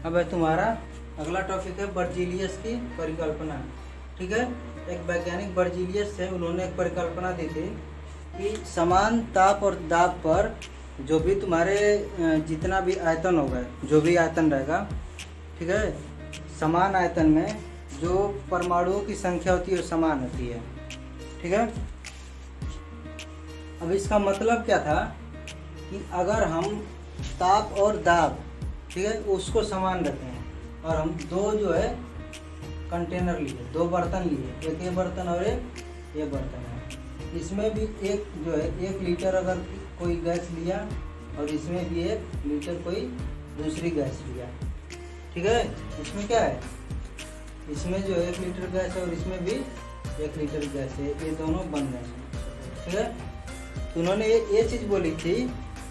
अब है तुम्हारा अगला टॉपिक है बर्जीलियस की परिकल्पना। ठीक है, एक वैज्ञानिक बर्जीलियस है, उन्होंने एक परिकल्पना दी थी कि समान ताप और दाब पर जो भी तुम्हारे जितना भी आयतन होगा, जो भी आयतन रहेगा, ठीक है, समान आयतन में जो परमाणुओं की संख्या होती है वो समान होती है। ठीक है, अब इसका मतलब क्या था कि अगर हम ताप और दाब, ठीक है, उसको समान रखते हैं और हम दो जो है कंटेनर लिए, दो बर्तन लिए, एक ये बर्तन और एक ये बर्तन है, इसमें भी एक जो है 1 लीटर अगर कोई गैस लिया और इसमें भी 1 लीटर कोई दूसरी गैस लिया, ठीक है, इसमें क्या है, इसमें जो 1 लीटर गैस है और इसमें भी 1 लीटर गैस है, ये दोनों बन गए हैं। ठीक है, तो उन्होंने ये चीज़ बोली थी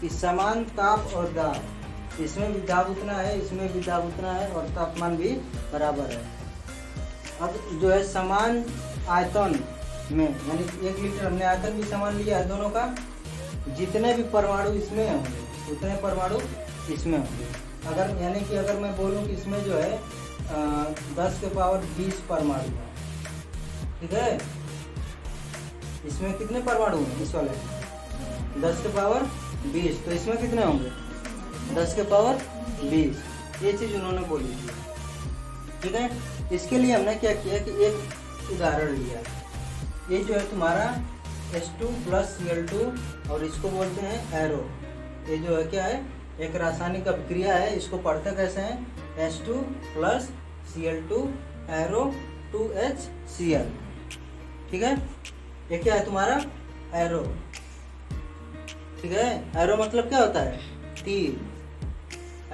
कि समान ताप और दाब, इसमें भी दाब उतना है, इसमें भी दाब उतना है और तापमान भी बराबर है। अब जो है समान आयतन में, यानी 1 लीटर हमने आयतन भी समान लिया है दोनों का, जितने भी परमाणु इसमें होंगे उतने परमाणु इसमें होंगे। अगर यानी कि अगर मैं बोलूँ कि इसमें जो है 10 के पावर 20 परमाणु है, ठीक है, इसमें कितने परमाणु हैं इस वाले 10 के पावर 20, तो इसमें कितने होंगे 10 के पावर 20। ये चीज़ उन्होंने बोली थी। ठीक है, इसके लिए हमने क्या किया कि एक उदाहरण लिया, ये जो है तुम्हारा H2 + Cl2 और इसको बोलते हैं एरो। ये जो है क्या है, एक रासायनिक अभिक्रिया है, इसको पढ़ते कैसे हैं, H2 + Cl2 एरो 2HCl। ठीक है, ये क्या है तुम्हारा एरो। ठीक है, एरो मतलब क्या होता है, तीर।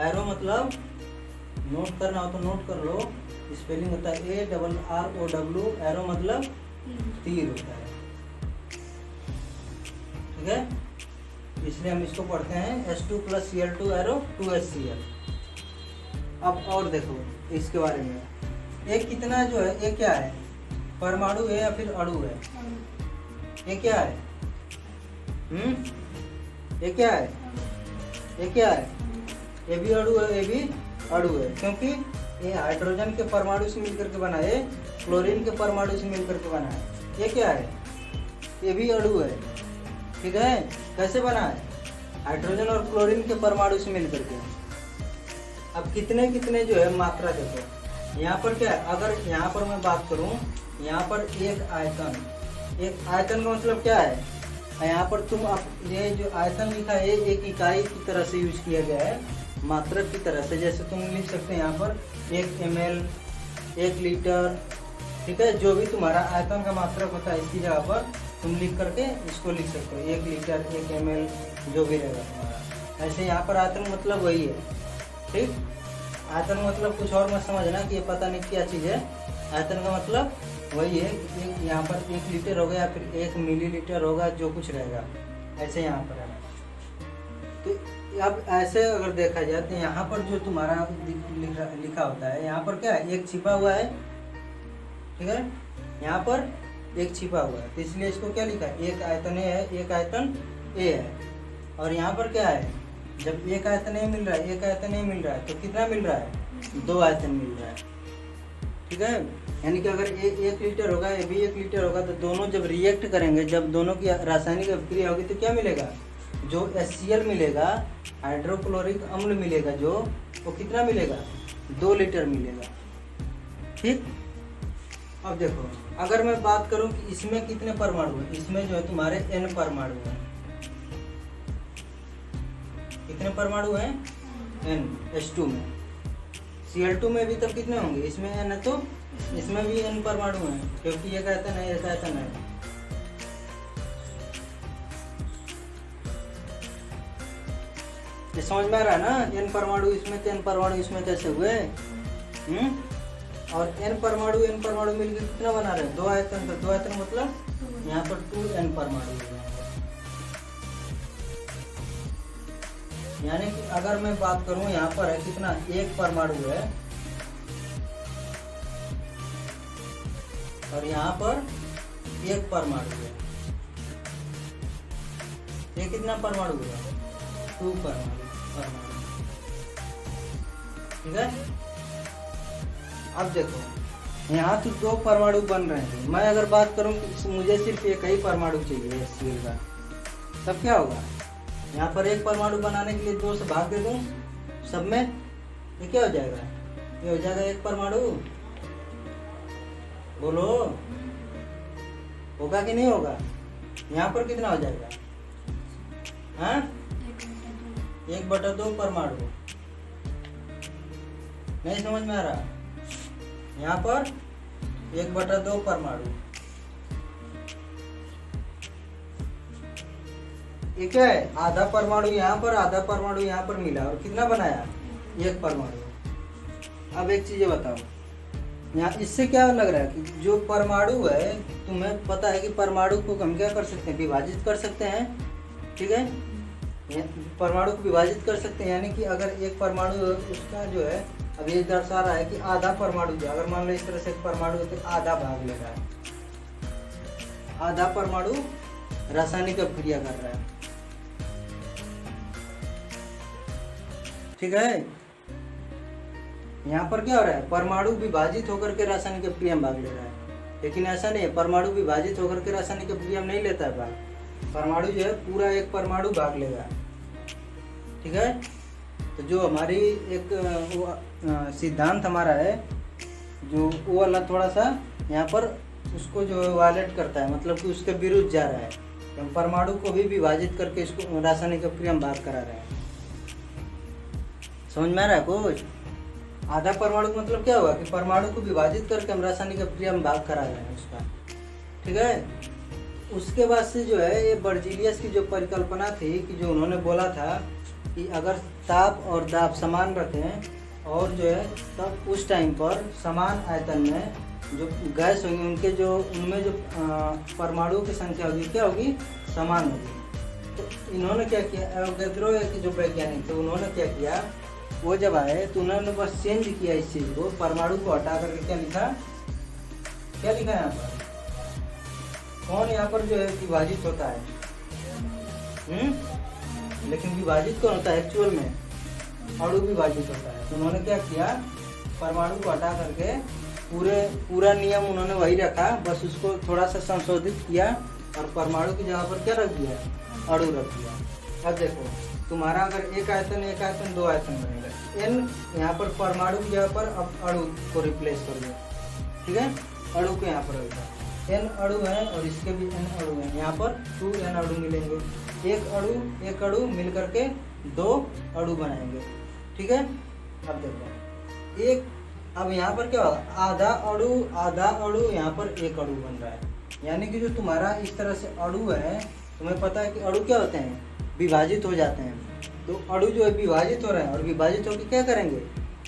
एरो मतलब नोट करना हो तो नोट कर लो, स्पेलिंग होता है ARROW, एरो मतलब तीर होता है। ठीक है, इसलिए हम इसको पढ़ते हैं H2 + Cl2 एरो 2HCl। अब और देखो इसके बारे में, एक कितना जो है, ये क्या है, परमाणु है या फिर अणु है, ये क्या है, ये क्या है, ये क्या है, ये भी अणु है, ये भी अणु है, क्योंकि ये हाइड्रोजन के परमाणु से मिलकर के बना है, क्लोरीन के परमाणु से मिलकर के बना है। ये क्या है, ये भी अणु है। ठीक है, कैसे बना है, हाइड्रोजन और क्लोरीन के परमाणु से मिलकर के। अब कितने कितने जो है मात्रा देखो, यहाँ पर क्या है, अगर यहाँ पर मैं बात करूँ, यहाँ पर एक आयतन, एक आयतन का मतलब क्या है, यहाँ पर तुम ये जो आयतन लिखा है एक इकाई की तरह से यूज किया गया है, मात्रक की तरह से। जैसे तुम लिख सकते हैं यहाँ पर 1 ml, 1 लीटर, ठीक है, जो भी तुम्हारा आयतन का मात्रक होता है इसकी जगह पर तुम लिख करके इसको लिख सकते हो, 1 लीटर, 1 ml, जो भी रहेगा तुम्हारा। ऐसे यहाँ पर आयतन मतलब वही है। ठीक, आयतन मतलब कुछ और मत समझना कि ये पता नहीं क्या चीज़ है, आयतन का मतलब वही है कि यहाँ पर 1 लीटर होगा या फिर 1 मिलीलीटर होगा, जो कुछ रहेगा ऐसे यहाँ पर है। तो अब ऐसे अगर देखा जाए तो यहाँ पर जो तुम्हारा लिखा होता है, यहाँ पर क्या है, एक छिपा हुआ है। ठीक है, यहाँ पर एक छिपा हुआ है, तो इसलिए इसको क्या लिखा है, एक आयतन ए है, एक आयतन ए है। और यहाँ पर क्या है, जब एक आयतन ए मिल रहा है, एक आयतन ए मिल रहा है, तो कितना मिल रहा है, 2 आयतन मिल रहा है। ठीक है, यानी कि अगर ये 1 लीटर होगा, ये भी 1 लीटर होगा, तो दोनों जब रिएक्ट करेंगे, जब दोनों की रासायनिक अभिक्रिया होगी, तो क्या मिलेगा, जो HCl मिलेगा, हाइड्रोक्लोरिक अम्ल मिलेगा, जो वो कितना मिलेगा, 2 लीटर मिलेगा। ठीक, अब देखो अगर मैं बात करूं कि इसमें कितने परमाणु हैं, इसमें जो है तुम्हारे N परमाणु हैं। कितने परमाणु हैं, N, H2 में। Cl2 में भी तब कितने होंगे, इसमें N है तो इसमें भी N परमाणु हैं, क्योंकि एक आयतन है, एक आयतन है। ये समझ में आ रहा है ना, N परमाणु इसमें तो N परमाणु इसमें कैसे हुए। और N परमाणु मिलकर कितना बना रहे हैं, 2 आयतन। तो 2 आयतन मतलब यहाँ पर 2N परमाणु हो जाएंगे। यानी कि अगर मैं बात करूं, यहाँ पर है कितना, 1 परमाणु है और यहाँ पर 1 परमाणु है, ये कितना परमाणु हुआ, 2 परमाणु। ठीक है। अब देखो यहाँ तो 2 परमाणु बन रहे हैं, मैं अगर बात करूँ कि मुझे सिर्फ एक ही परमाणु चाहिए HCl का, तब क्या होगा, यहाँ पर एक परमाणु बनाने के लिए 2 से भाग दे दूँ सब में, ये क्या हो जाएगा, ये हो जाएगा एक परमाणु। बोलो होगा कि नहीं होगा, यहाँ पर कितना हो जाएगा, हाँ 1/2 परमाणु। नहीं समझ में आ रहा, यहाँ पर 1/2 परमाणु, ये क्या है, आधा परमाणु यहाँ पर आधा परमाणु यहाँ पर मिला और कितना बनाया, 1 परमाणु। अब एक चीज बताओ, यहाँ इससे क्या लग रहा है कि जो परमाणु है, तुम्हें पता है कि परमाणु को हम क्या कर सकते हैं, विभाजित कर सकते हैं, ठीक है, परमाणु को विभाजित कर सकते हैं। यानी कि अगर एक परमाणु उसका जो है, अब ये दर्शा रहा है कि आधा परमाणु जो, अगर मान लो इस तरह से एक परमाणु है तो आधा भाग ले रहा है, आधा परमाणु रासायनिक अभिक्रिया कर रहा है, ठीक है। यहाँ पर क्या हो रहा है, परमाणु विभाजित होकर के रासायनिक अभिक्रिया में भाग ले रहा है, लेकिन ऐसा नहीं है, परमाणु विभाजित होकर के रासायनिक अभिक्रिया में नहीं लेता है भाग, परमाणु जो है पूरा एक परमाणु भाग लेगा, ठीक है। तो जो हमारी एक सिद्धांत हमारा है, जो वो वाला थोड़ा सा यहाँ पर उसको जो वायलेट करता है, मतलब कि उसके विरुद्ध जा रहा है, हम परमाणु को भी विभाजित करके इसको रासायनिक अभिक्रिया में भाग करा रहे हैं। समझ में आ रहा है कुछ, आधा परमाणु का मतलब क्या हुआ कि परमाणु को विभाजित करके हम रासायनिक अभिक्रिया में भाग करा रहे हैं उसका, ठीक है। उसके बाद से जो है ये बर्जीलियस की जो परिकल्पना थी कि जो उन्होंने बोला था कि अगर ताप और दाब समान रखें और जो है तब उस टाइम पर समान आयतन में जो गैस होंगे उनके जो उनमें जो परमाणुओं की संख्या होगी क्या होगी, समान होगी। तो इन्होंने क्या किया, एवोगैड्रो के जो वैज्ञानिक थे उन्होंने क्या किया, वो जब आए तो उन्होंने बस चेंज किया इस चीज़ को, परमाणु को हटा करके क्या लिखा, क्या लिखा यहाँ पर, कौन यहाँ पर जो है विभाजित होता है, लेकिन विभाजित कौन होता है एक्चुअल में, अणु विभाजित होता है। तो उन्होंने क्या किया, परमाणु को हटा करके पूरा नियम उन्होंने वही रखा, बस उसको थोड़ा सा संशोधित किया और परमाणु की जगह पर क्या रख दिया, अणु रख दिया। अब देखो तुम्हारा अगर एक आयतन 2 आयतन बनेगा, n यहाँ पर परमाणु की जगह पर अब अणु को रिप्लेस कर दो, ठीक है, अणु को यहाँ पर होगा, n अणु है और इसके भी n अणु है, यहाँ पर 2n अणु मिलेंगे, एक अणु मिल करके 2 अणु बनाएंगे, ठीक है। अब देखो अब यहाँ पर क्या होगा, आधा अणु यहाँ पर एक अणु बन रहा है, यानी कि जो तुम्हारा इस तरह से अणु है, तुम्हें पता है कि अणु क्या होते हैं, विभाजित हो जाते हैं। तो अणु जो है विभाजित हो रहे हैं और विभाजित होकर क्या करेंगे,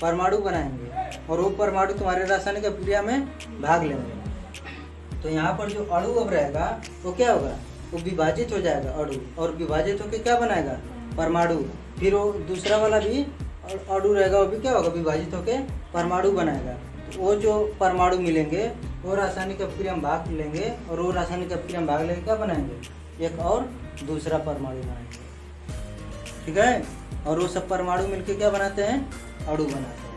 परमाणु बनाएंगे और वो परमाणु तुम्हारे रासायनिक अभिक्रिया में भाग लेंगे। तो यहाँ पर जो अणु अब रहेगा वो क्या होगा, वो विभाजित हो जाएगा अणु, और विभाजित होकर क्या बनाएगा, परमाणु। फिर वो दूसरा वाला भी अणु रहेगा, वो भी क्या होगा, विभाजित होकर परमाणु बनाएगा। तो वो जो परमाणु मिलेंगे वो रासायनिक अभिक्रिया में भाग लेंगे और वो रासायनिक अभिक्रिया में भाग लेके क्या बनाएंगे, एक और दूसरा परमाणु बनाएंगे, ठीक है। और वो सब परमाणु मिलके क्या बनाते हैं, अणु बनाते हैं।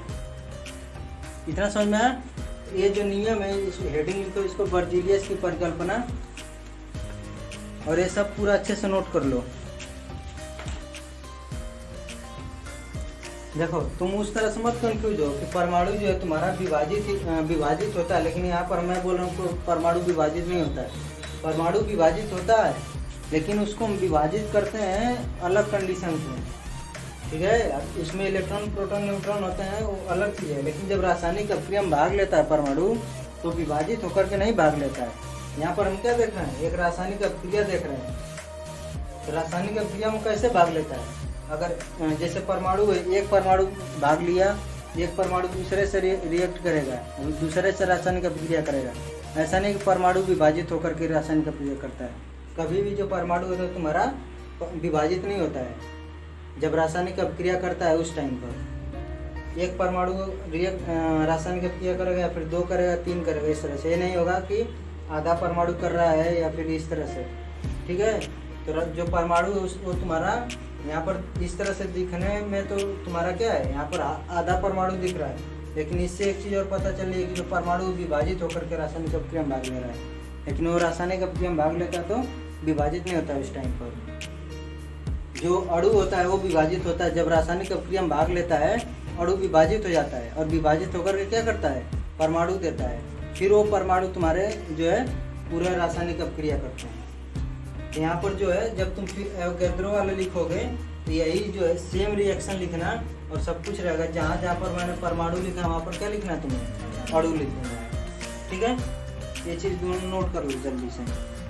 इतना समझ में आया। ये जो नियम है, इस हेडिंग लिखो इसको, बर्जीलियस की परिकल्पना, और ये सब पूरा अच्छे से नोट कर लो। देखो तुम उस तरह से मत कंफ्यूज हो कि परमाणु जो है तुम्हारा विभाजित होता है, लेकिन यहाँ पर मैं बोल रहा हूँ परमाणु विभाजित नहीं होता है। परमाणु विभाजित होता है, लेकिन उसको हम विभाजित करते हैं अलग कंडीशन में, ठीक है। इसमें इलेक्ट्रॉन, प्रोटॉन, न्यूट्रॉन होते हैं, वो अलग चीज़ है। लेकिन जब रासायनिक अभिक्रिया में भाग लेता है परमाणु, तो विभाजित होकर के नहीं भाग लेता है। यहाँ पर हम क्या देख रहे हैं, एक रासायनिक अभिक्रिया देख रहे हैं। तो रासायनिक अभिक्रिया में कैसे भाग लेता है, अगर जैसे परमाणु है, एक परमाणु भाग लिया, एक परमाणु दूसरे से रिएक्ट करेगा, दूसरे से रासायनिक अभिक्रिया करेगा। ऐसा नहीं कि परमाणु विभाजित होकर के रासायनिक अभिक्रिया करता है। कभी भी जो परमाणु है तो तुम्हारा विभाजित नहीं होता है, जब रासायनिक अभिक्रिया करता है उस टाइम पर एक परमाणु रासायनिक अभिक्रिया करेगा, फिर 2 करेगा, 3 करेगा, इस तरह से। ये नहीं होगा कि आधा परमाणु कर रहा है या फिर इस तरह से, ठीक है। तो जो परमाणु है वो तुम्हारा यहाँ पर इस तरह से दिखने में तो तुम्हारा क्या है, यहाँ पर आधा परमाणु दिख रहा है, लेकिन इससे एक चीज़ और पता चल रही है कि जो परमाणु विभाजित होकर के रासायनिक अपक्रिया में भाग ले रहा है, लेकिन वो रासायनिक अपक्रिया में भाग लेता तो विभाजित नहीं होता उस टाइम पर। जो अणु होता है वो विभाजित होता है, जब रासायनिक अपक्रिया में भाग लेता है अणु विभाजित हो जाता है, और विभाजित होकर के क्या करता है, परमाणु देता है, फिर वो परमाणु तुम्हारे जो है पूरा रासायनिक अपक्रिया करते हैं। तो यहाँ पर जो है जब तुम फिर एवोगैड्रो वाले लिखोगे तो यही जो है सेम रिएक्शन लिखना और सब कुछ रहेगा। जहाँ जहाँ पर मैंने परमाणु लिखा वहाँ पर क्या लिखना है तुम्हें, अणु लिखना है। ठीक है, ये चीज़ नोट कर लो जल्दी से।